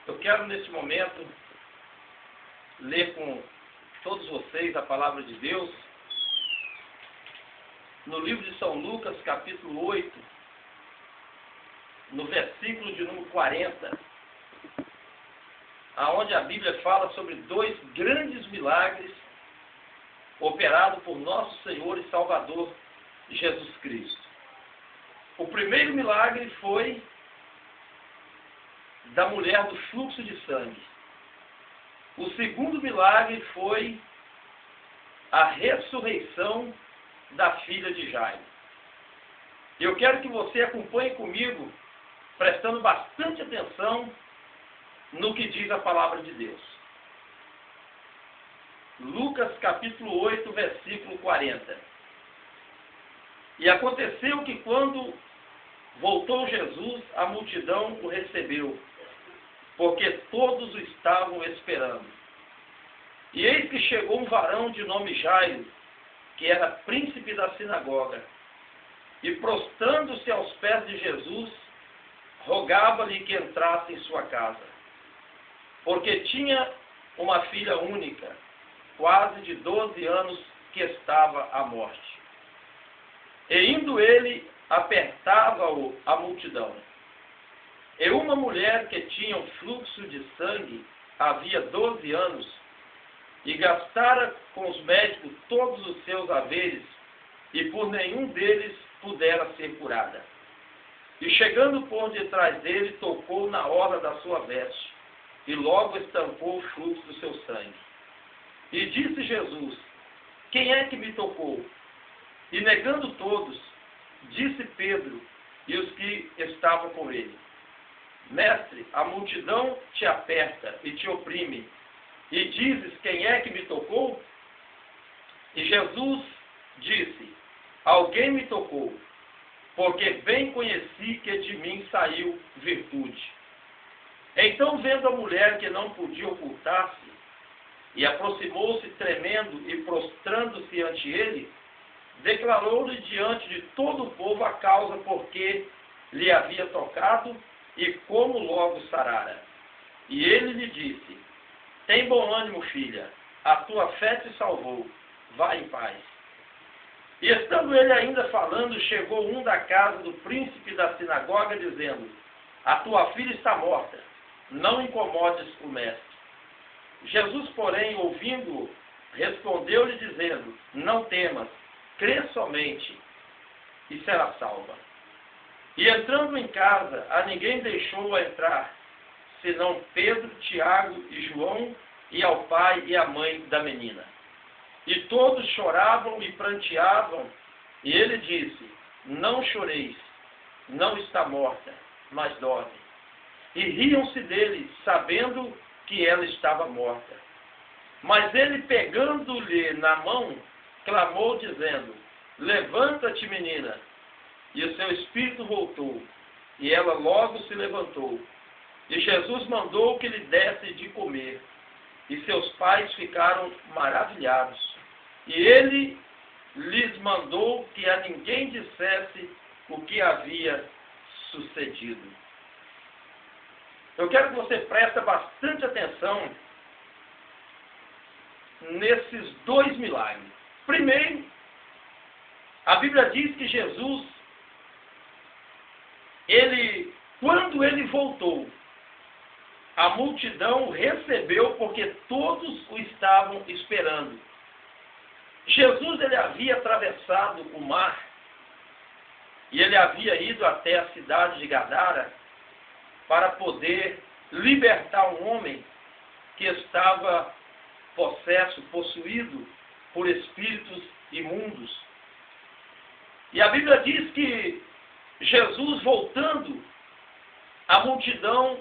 Eu quero, nesse momento, ler com todos vocês a palavra de Deus no livro de São Lucas, capítulo 8, no versículo de número 40, aonde a Bíblia fala sobre dois grandes milagres operados por nosso Senhor e Salvador Jesus Cristo. O primeiro milagre foi da mulher do fluxo de sangue. O segundo milagre foi a ressurreição da filha de Jairo. Eu quero que você acompanhe comigo, prestando bastante atenção no que diz a palavra de Deus. Lucas capítulo 8, versículo 40. E aconteceu que quando voltou Jesus, a multidão o recebeu, porque todos o estavam esperando. E eis que chegou um varão de nome Jairo, que era príncipe da sinagoga, e prostrando-se aos pés de Jesus, rogava-lhe que entrasse em sua casa, porque tinha uma filha única, quase de 12 anos, que estava à morte. E indo ele, apertava-o a multidão. E uma mulher que tinha um fluxo de sangue havia 12 anos, e gastara com os médicos todos os seus haveres, e por nenhum deles pudera ser curada. E chegando por detrás dele, tocou na orla da sua veste, e logo estancou o fluxo do seu sangue. E disse Jesus: quem é que me tocou? E negando todos, disse Pedro e os que estavam com ele: Mestre, a multidão te aperta e te oprime, e dizes: quem é que me tocou? E Jesus disse: alguém me tocou, porque bem conheci que de mim saiu virtude. Então, vendo a mulher que não podia ocultar-se, e aproximou-se tremendo e prostrando-se ante ele, declarou-lhe diante de todo o povo a causa por que lhe havia tocado e como logo sarara. E ele lhe disse: tem bom ânimo, filha, a tua fé te salvou, vá em paz. E estando ele ainda falando, chegou um da casa do príncipe da sinagoga, dizendo: a tua filha está morta, não incomodes o mestre. Jesus, porém, ouvindo-o, respondeu-lhe dizendo: não temas, crê somente, e será salva. E entrando em casa, a ninguém deixou entrar, senão Pedro, Tiago e João, e ao pai e à mãe da menina. E todos choravam e pranteavam, e ele disse: não choreis, não está morta, mas dorme. E riam-se dele, sabendo que ela estava morta. Mas ele, pegando-lhe na mão, clamou, dizendo: levanta-te, menina. E o seu espírito voltou, e ela logo se levantou. E Jesus mandou que lhe desse de comer, e seus pais ficaram maravilhados. E ele lhes mandou que a ninguém dissesse o que havia sucedido. Eu quero que você preste bastante atenção nesses dois milagres. Primeiro, a Bíblia diz que Jesus, quando ele voltou, a multidão o recebeu porque todos o estavam esperando. Jesus, ele havia atravessado o mar e ele havia ido até a cidade de Gadara para poder libertar um homem que estava possuído por espíritos imundos. E a Bíblia diz que Jesus, voltando, a multidão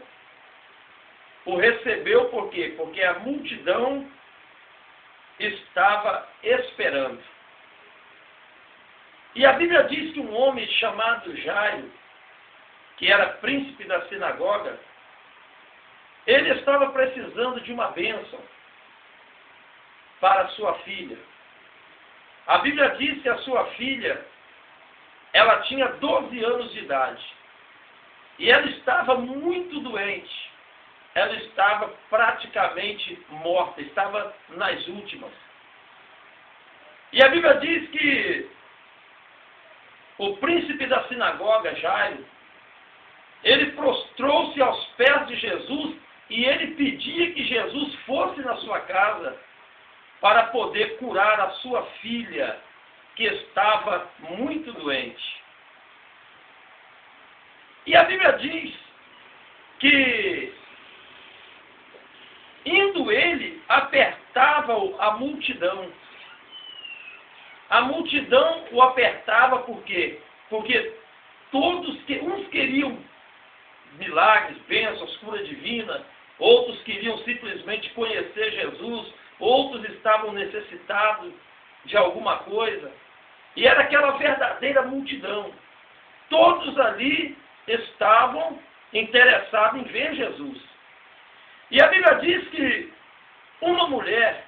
o recebeu. Por quê? Porque a multidão estava esperando. E a Bíblia diz que um homem chamado Jairo, que era príncipe da sinagoga, ele estava precisando de uma bênção para sua filha. A Bíblia diz que a sua filha, ela tinha 12 anos de idade. E ela estava muito doente. ela estava praticamente morta, estava nas últimas. E a Bíblia diz que o príncipe da sinagoga, Jairo, ele prostrou-se aos pés de Jesus e ele pedia que Jesus fosse na sua casa para poder curar a sua filha, que estava muito doente. E a Bíblia diz que, indo ele, apertava a multidão. A multidão o apertava por quê? Porque uns queriam milagres, bênçãos, cura divina, outros queriam simplesmente conhecer Jesus, outros estavam necessitados de alguma coisa. E era aquela verdadeira multidão. Todos ali estavam interessados em ver Jesus. E a Bíblia diz que uma mulher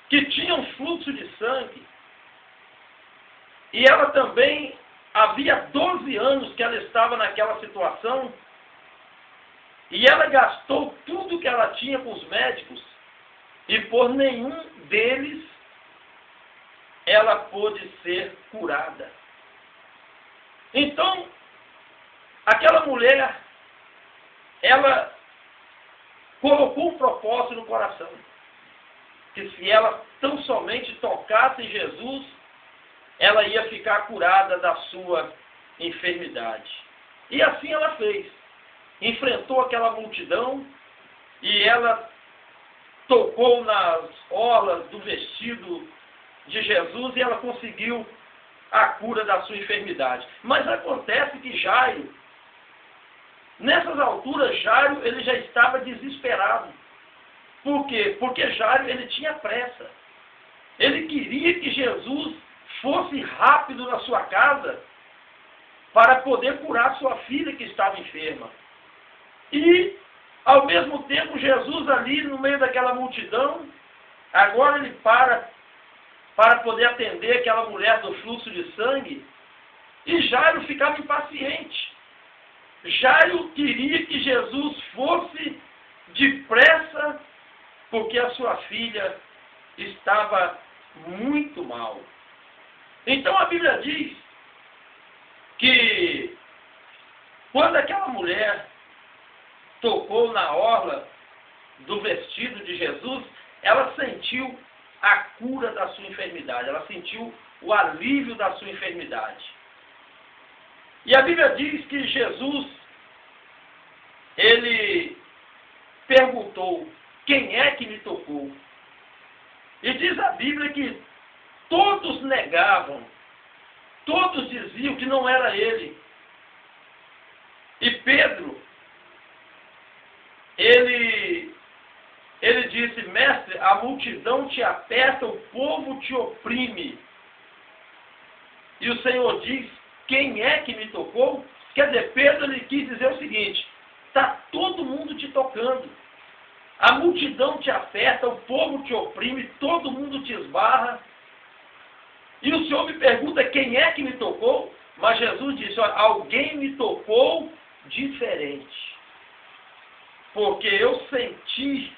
que tinha um fluxo de sangue, e ela também havia 12 anos que ela estava naquela situação, e ela gastou tudo que ela tinha com os médicos, e por nenhum deles ela pôde ser curada. Então, aquela mulher, ela colocou um propósito no coração, que se ela tão somente tocasse em Jesus, ela ia ficar curada da sua enfermidade. E assim ela fez. Enfrentou aquela multidão e ela tocou nas orlas do vestido de Jesus e ela conseguiu a cura da sua enfermidade. Mas acontece que Jairo, nessas alturas, Jairo ele já estava desesperado. Por quê? Porque Jairo ele tinha pressa. Ele queria que Jesus fosse rápido na sua casa para poder curar sua filha que estava enferma. E, ao mesmo tempo, Jesus ali no meio daquela multidão, agora ele para poder atender aquela mulher do fluxo de sangue, e Jairo ficava impaciente. Jairo queria que Jesus fosse depressa, porque a sua filha estava muito mal. Então a Bíblia diz que quando aquela mulher tocou na orla do vestido de Jesus, ela sentiu a cura da sua enfermidade, ela sentiu o alívio da sua enfermidade. E a Bíblia diz que Jesus, ele perguntou: quem é que me tocou? E diz a Bíblia que todos negavam, todos diziam que não era ele. E Pedro, ele disse: mestre, a multidão te aperta, o povo te oprime. E o Senhor diz: quem é que me tocou? Quer dizer, Pedro ele quis dizer o seguinte: está todo mundo te tocando. A multidão te aperta, o povo te oprime, todo mundo te esbarra. E o Senhor me pergunta quem é que me tocou? Mas Jesus disse: olha, alguém me tocou diferente. Porque eu senti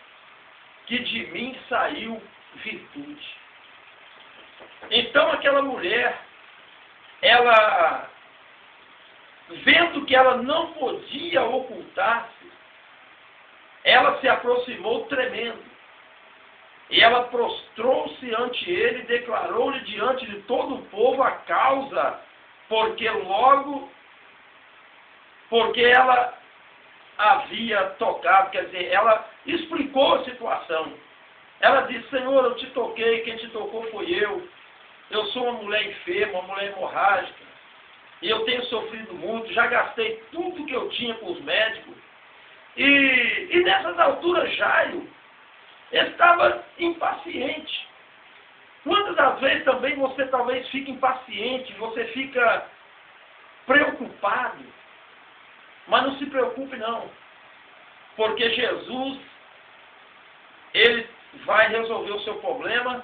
que de mim saiu virtude. Então aquela mulher, ela, vendo que ela não podia ocultar-se, ela se aproximou tremendo. E ela prostrou-se ante ele e declarou-lhe diante de todo o povo a causa, porque ela havia tocado, quer dizer, ela explicou a situação. Ela disse: Senhor, eu te toquei, quem te tocou foi eu. Eu sou uma mulher enferma, uma mulher hemorrágica, e eu tenho sofrido muito, já gastei tudo que eu tinha com os médicos. E nessas alturas, Jairo estava impaciente. Quantas das vezes também você talvez fica impaciente, você fica preocupado? Mas não se preocupe não, porque Jesus, ele vai resolver o seu problema,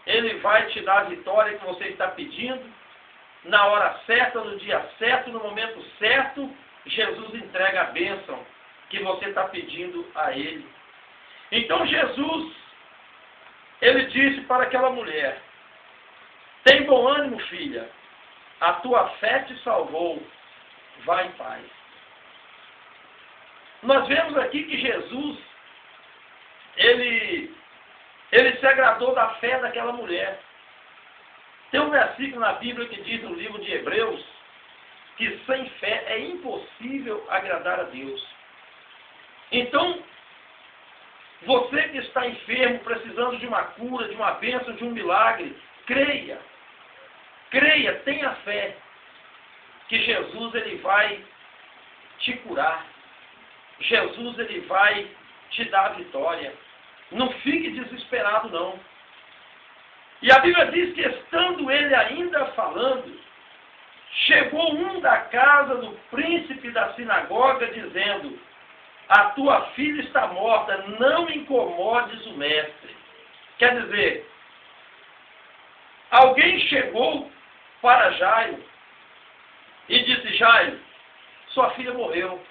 ele vai te dar a vitória que você está pedindo, na hora certa, no dia certo, no momento certo, Jesus entrega a bênção que você está pedindo a Ele. Então Jesus, Ele disse para aquela mulher: tem bom ânimo, filha, a tua fé te salvou, vá em paz. Nós vemos aqui que Jesus, ele se agradou da fé daquela mulher. Tem um versículo na Bíblia que diz no livro de Hebreus que sem fé é impossível agradar a Deus. Então, você que está enfermo, precisando de uma cura, de uma bênção, de um milagre, creia. Creia, tenha fé que Jesus ele vai te curar. Jesus ele vai te dar a vitória. Não fique desesperado, não. E a Bíblia diz que, estando ele ainda falando, chegou um da casa do príncipe da sinagoga, dizendo: a tua filha está morta, não incomodes o mestre. Quer dizer, alguém chegou para Jairo e disse: Jairo, sua filha morreu.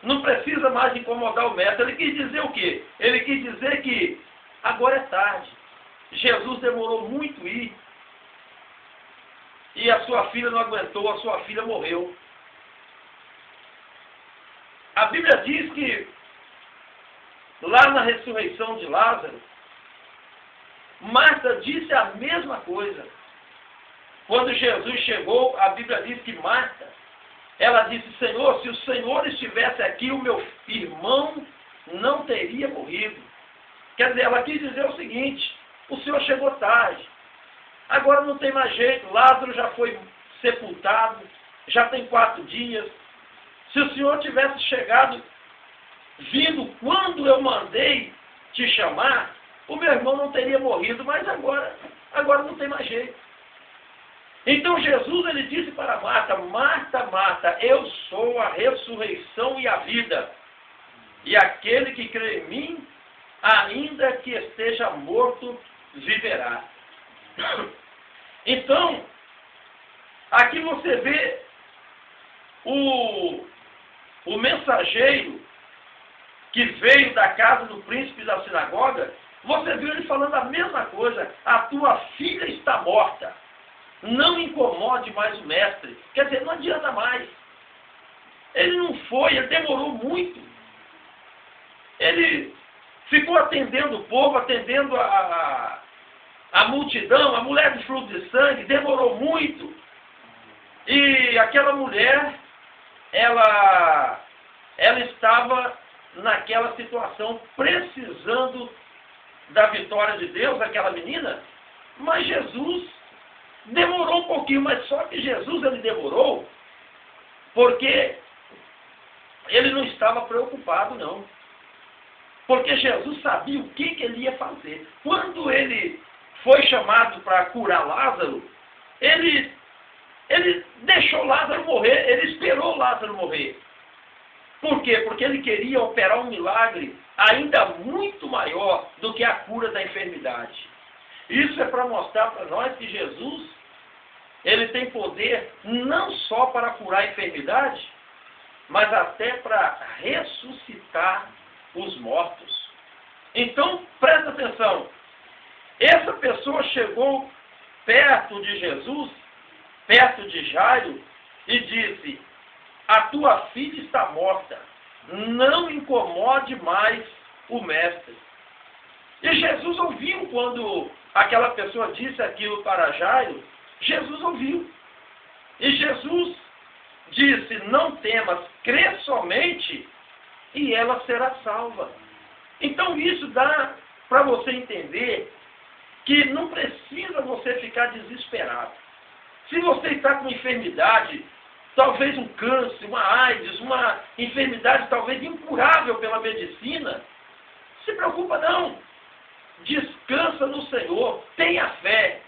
Não precisa mais incomodar o mestre. Ele quis dizer o quê? Ele quis dizer que agora é tarde. Jesus demorou muito a ir. E a sua filha não aguentou, a sua filha morreu. A Bíblia diz que lá na ressurreição de Lázaro, Marta disse a mesma coisa. Quando Jesus chegou, a Bíblia diz que Marta, ela disse: Senhor, se o Senhor estivesse aqui, o meu irmão não teria morrido. Quer dizer, ela quis dizer o seguinte: o Senhor chegou tarde. Agora não tem mais jeito. Lázaro já foi sepultado, já tem 4 dias. Se o Senhor tivesse chegado, vindo quando eu mandei te chamar, o meu irmão não teria morrido, mas agora não tem mais jeito. Então Jesus ele disse para Marta: Marta, Marta, eu sou a ressurreição e a vida. E aquele que crê em mim, ainda que esteja morto, viverá. Então, aqui você vê o mensageiro que veio da casa do príncipe da sinagoga. Você viu ele falando a mesma coisa: a tua filha está morta, não incomode mais o mestre. Quer dizer, não adianta mais. Ele não foi, ele demorou muito. Ele ficou atendendo o povo, atendendo a multidão, a mulher de fluxo de sangue, demorou muito. E aquela mulher, ela estava naquela situação, precisando da vitória de Deus, aquela menina, mas Jesus demorou um pouquinho, mas só que Jesus ele demorou porque ele não estava preocupado, não. Porque Jesus sabia o que ele ia fazer. Quando ele foi chamado para curar Lázaro, ele deixou Lázaro morrer, ele esperou Lázaro morrer. Por quê? Porque ele queria operar um milagre ainda muito maior do que a cura da enfermidade. Isso é para mostrar para nós que Jesus, ele tem poder não só para curar a enfermidade, mas até para ressuscitar os mortos. Então, presta atenção. Essa pessoa chegou perto de Jesus, perto de Jairo, e disse: a tua filha está morta, não incomode mais o mestre. E Jesus ouviu quando aquela pessoa disse aquilo para Jairo. Jesus ouviu. E Jesus disse: não temas, crê somente e ela será salva. Então isso dá para você entender que não precisa você ficar desesperado. Se você está com enfermidade, talvez um câncer, uma AIDS, uma enfermidade talvez incurável pela medicina, se preocupa não. Descansa no Senhor, tenha fé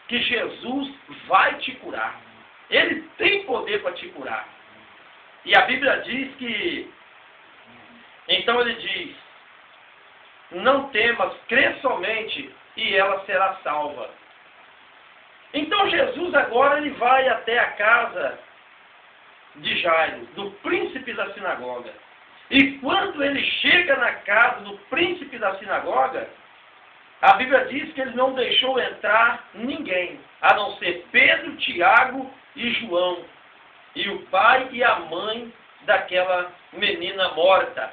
que Jesus vai te curar. Ele tem poder para te curar. E a Bíblia diz que, então ele diz: não temas, crê somente e ela será salva. Então Jesus agora ele vai até a casa de Jairo, do príncipe da sinagoga. E quando ele chega na casa do príncipe da sinagoga, a Bíblia diz que ele não deixou entrar ninguém, a não ser Pedro, Tiago e João, e o pai e a mãe daquela menina morta.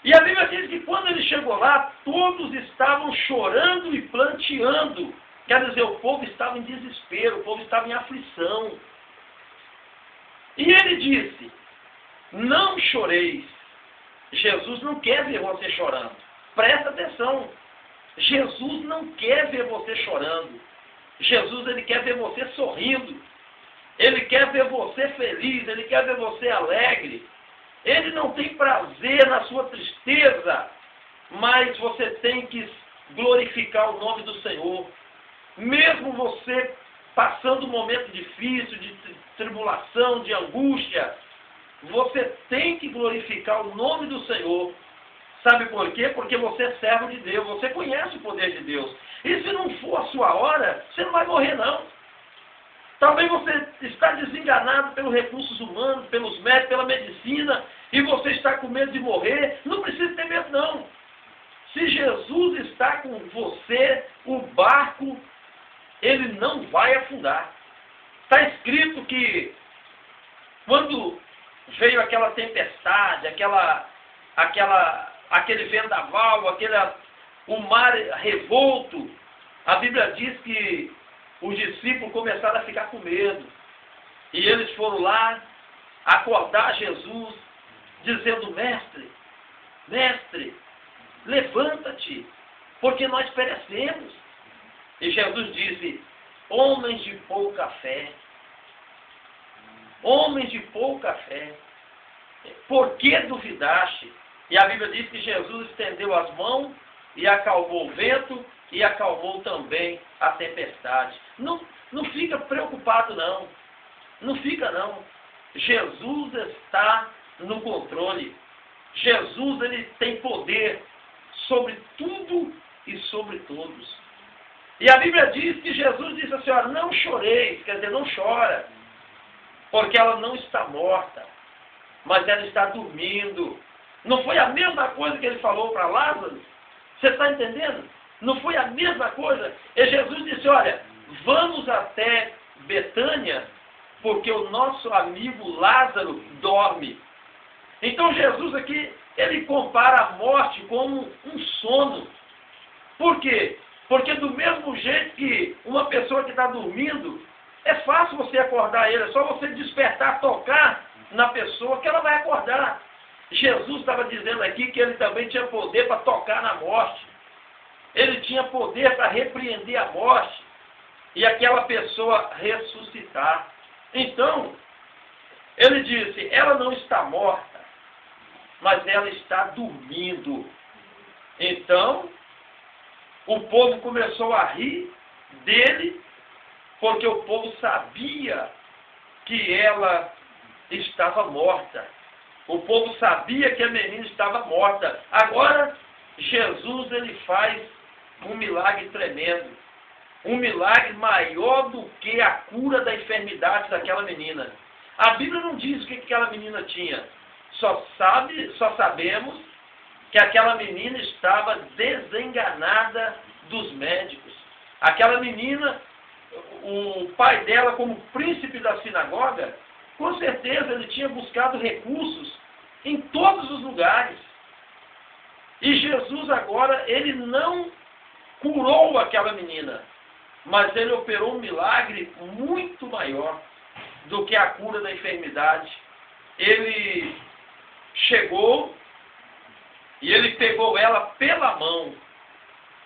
E a Bíblia diz que quando ele chegou lá, todos estavam chorando e planteando. Quer dizer, o povo estava em desespero, o povo estava em aflição. E ele disse: não choreis. Jesus não quer ver você chorando. Presta atenção. Jesus não quer ver você chorando. Jesus, ele quer ver você sorrindo. Ele quer ver você feliz. Ele quer ver você alegre. Ele não tem prazer na sua tristeza, mas você tem que glorificar o nome do Senhor. Mesmo você passando um momento difícil, de tribulação, de angústia, você tem que glorificar o nome do Senhor. Sabe por quê? Porque você é servo de Deus, você conhece o poder de Deus. E se não for a sua hora, você não vai morrer não. Talvez você está desenganado pelos recursos humanos, pelos médicos, pela medicina, e você está com medo de morrer. Não precisa ter medo não. Se Jesus está com você, o barco, ele não vai afundar. Está escrito que quando veio aquela tempestade, aquele vendaval, o mar revolto, a Bíblia diz que os discípulos começaram a ficar com medo. E eles foram lá acordar Jesus, dizendo: mestre, levanta-te, porque nós perecemos. E Jesus disse: homens de pouca fé, por que duvidaste? E a Bíblia diz que Jesus estendeu as mãos e acalmou o vento e acalmou também a tempestade. Não fica preocupado não. Não fica não. Jesus está no controle. Jesus, ele tem poder sobre tudo e sobre todos. E a Bíblia diz que Jesus disse assim: olha, não choreis, quer dizer, não chora, porque ela não está morta, mas ela está dormindo. Não foi a mesma coisa que ele falou para Lázaro? Você está entendendo? Não foi a mesma coisa? E Jesus disse: olha, vamos até Betânia, porque o nosso amigo Lázaro dorme. Então Jesus aqui, ele compara a morte como um sono. Por quê? Porque do mesmo jeito que uma pessoa que está dormindo, é fácil você acordar ele, é só você despertar, tocar na pessoa que ela vai acordar. Jesus estava dizendo aqui que ele também tinha poder para tocar na morte. Ele tinha poder para repreender a morte e aquela pessoa ressuscitar. Então, ele disse: ela não está morta, mas ela está dormindo. Então, o povo começou a rir dele, porque o povo sabia que ela estava morta. O povo sabia que a menina estava morta. Agora, Jesus, ele faz um milagre tremendo. Um milagre maior do que a cura da enfermidade daquela menina. A Bíblia não diz o que aquela menina tinha. Só sabemos que aquela menina estava desenganada dos médicos. Aquela menina, o pai dela, como príncipe da sinagoga, com certeza ele tinha buscado recursos em todos os lugares. E Jesus agora, ele não curou aquela menina, mas ele operou um milagre muito maior do que a cura da enfermidade. Ele chegou e ele pegou ela pela mão,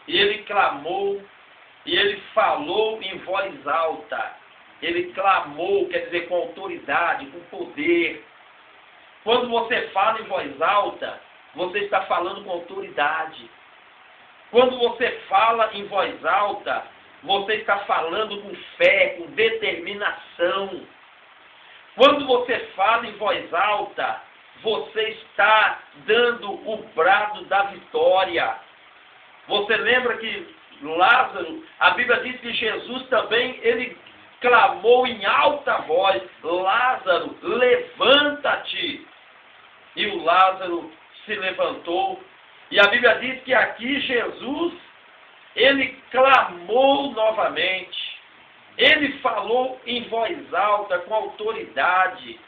e ele clamou, e ele falou em voz alta. Ele clamou, quer dizer, com autoridade, com poder. Quando você fala em voz alta, você está falando com autoridade. Quando você fala em voz alta, você está falando com fé, com determinação. Quando você fala em voz alta, você está dando o brado da vitória. Você lembra que Lázaro, a Bíblia diz que Jesus também, ele clamou em alta voz: Lázaro, levanta-te. E o Lázaro se levantou. E a Bíblia diz que aqui Jesus, ele clamou novamente. Ele falou em voz alta, com autoridade.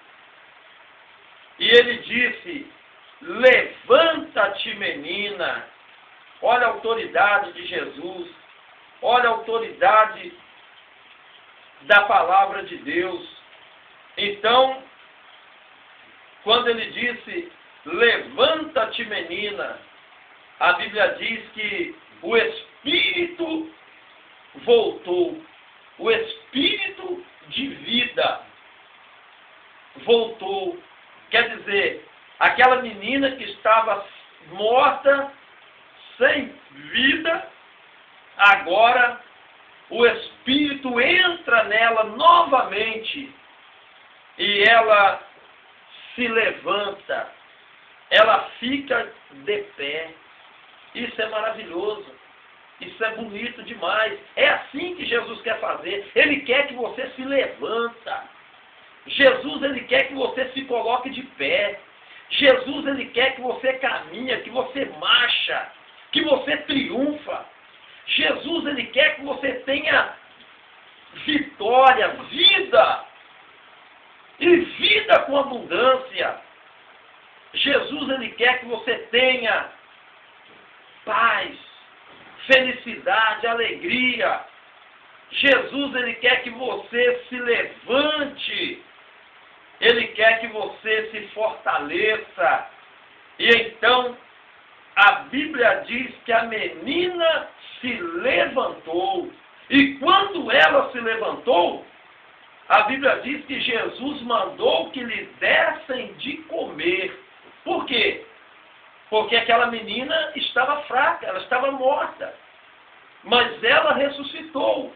E ele disse: levanta-te, menina. Olha a autoridade de Jesus. Olha a autoridade da palavra de Deus. Então, quando ele disse: levanta-te, menina, a Bíblia diz que o Espírito voltou. O Espírito de vida voltou. Quer dizer, aquela menina que estava morta, sem vida, agora o Espírito entra nela novamente e ela se levanta, ela fica de pé. Isso é maravilhoso. Isso é bonito demais. É assim que Jesus quer fazer. Ele quer que você se levanta. Jesus, ele quer que você se coloque de pé. Jesus, ele quer que você caminha, que você marcha, que você triunfa. Jesus, ele quer que você tenha vitória, vida. E vida com abundância. Jesus, ele quer que você tenha paz, felicidade, alegria. Jesus, ele quer que você se levante. Ele quer que você se fortaleça. E então, a Bíblia diz que a menina se levantou. E quando ela se levantou, a Bíblia diz que Jesus mandou que lhe dessem de comer. Por quê? Porque aquela menina estava fraca, ela estava morta. Mas ela ressuscitou.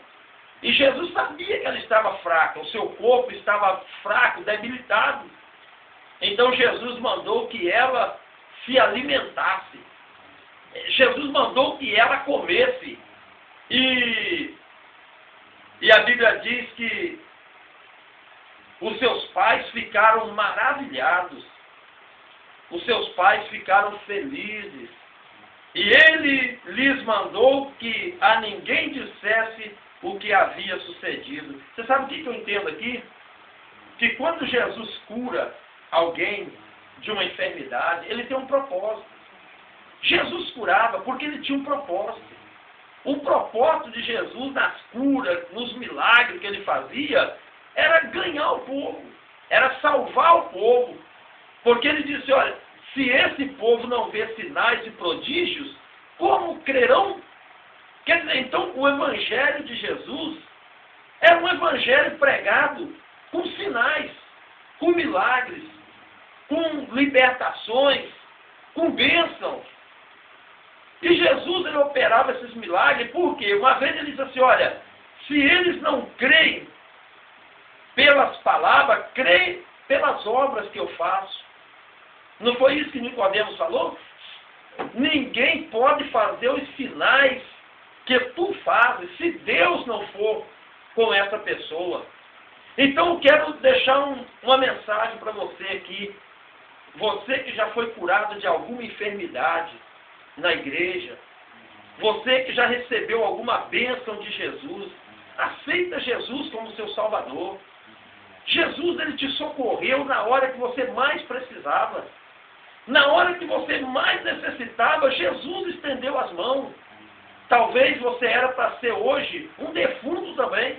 E Jesus sabia que ela estava fraca, o seu corpo estava fraco, debilitado. Então Jesus mandou que ela se alimentasse. Jesus mandou que ela comesse. E a Bíblia diz que os seus pais ficaram maravilhados. Os seus pais ficaram felizes. E ele lhes mandou que a ninguém dissesse o que havia sucedido. Você sabe o que eu entendo aqui? Que quando Jesus cura alguém de uma enfermidade, ele tem um propósito. Jesus curava porque ele tinha um propósito. O propósito de Jesus nas curas, nos milagres que ele fazia, era ganhar o povo, era salvar o povo. Porque ele disse: olha, se esse povo não vê sinais e prodígios, como crerão? Quer dizer, então o evangelho de Jesus era um evangelho pregado com sinais, com milagres, com libertações, com bênçãos. E Jesus, ele operava esses milagres, por quê? Uma vez ele disse assim: olha, se eles não creem pelas palavras, creem pelas obras que eu faço. Não foi isso que Nicodemos falou? Ninguém pode fazer os sinais que tu fazes se Deus não for com essa pessoa. Então eu quero deixar uma mensagem para você aqui. Você que já foi curado de alguma enfermidade na igreja, você que já recebeu alguma bênção de Jesus, aceita Jesus como seu Salvador. Jesus, ele te socorreu na hora que você mais precisava. Na hora que você mais necessitava, Jesus estendeu as mãos. Talvez você era para ser hoje um defunto também.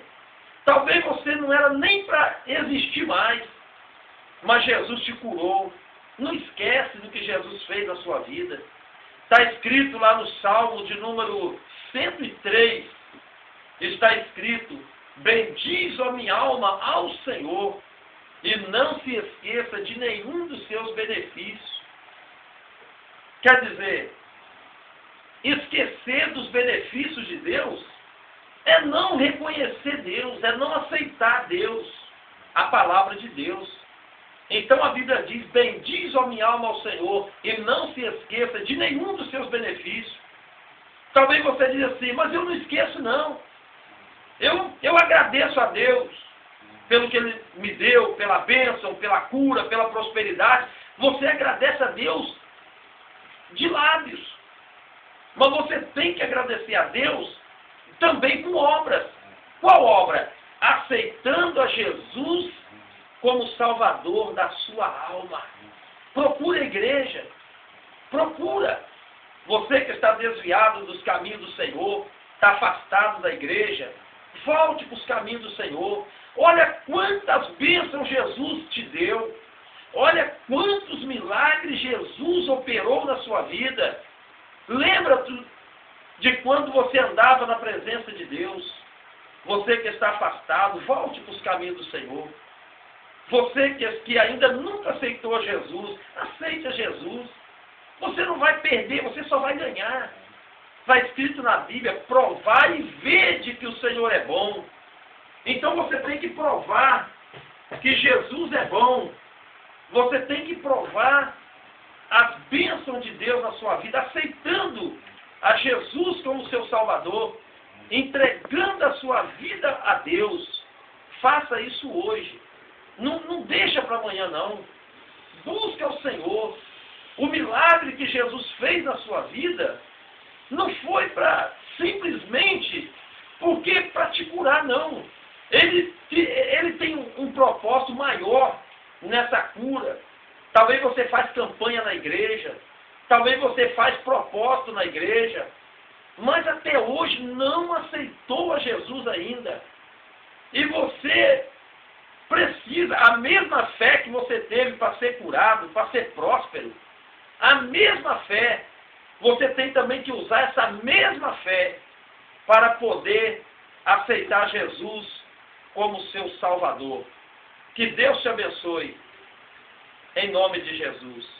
Talvez você não era nem para existir mais. Mas Jesus te curou. Não esquece do que Jesus fez na sua vida. Está escrito lá no Salmo de número 103. Está escrito: bendiz, ó minha alma, ao Senhor, e não se esqueça de nenhum dos seus benefícios. Quer dizer, esquecer dos benefícios de Deus é não reconhecer Deus, é não aceitar Deus, a palavra de Deus. Então a Bíblia diz: bendiz, ó minha alma, ao Senhor, e não se esqueça de nenhum dos seus benefícios. Talvez você diga assim: mas eu não esqueço não. Eu agradeço a Deus pelo que Ele me deu, pela bênção, pela cura, pela prosperidade. Você agradece a Deus de lábios. Mas você tem que agradecer a Deus também com obras. Qual obra? Aceitando a Jesus como Salvador da sua alma. Procura a igreja. Procura. Você que está desviado dos caminhos do Senhor, está afastado da igreja, volte para os caminhos do Senhor. Olha quantas bênçãos Jesus te deu. Olha quantos milagres Jesus operou na sua vida. Lembra-te de quando você andava na presença de Deus. Você que está afastado, volte para os caminhos do Senhor. Você que ainda nunca aceitou Jesus, aceite a Jesus. Você não vai perder, você só vai ganhar. Está escrito na Bíblia, provar e vede que o Senhor é bom. Então você tem que provar que Jesus é bom. Você tem que provar as bênçãos de Deus na sua vida, aceitando a Jesus como seu Salvador, entregando a sua vida a Deus. Faça isso hoje. Não deixa para amanhã, não. Busca o Senhor. O milagre que Jesus fez na sua vida não foi para simplesmente porque para te curar, não. Ele tem um propósito maior nessa cura. Talvez você faz campanha na igreja, talvez você faz propósito na igreja, mas até hoje não aceitou a Jesus ainda. E você precisa, a mesma fé que você teve para ser curado, para ser próspero, a mesma fé, você tem também que usar essa mesma fé para poder aceitar Jesus como seu Salvador. Que Deus te abençoe, em nome de Jesus.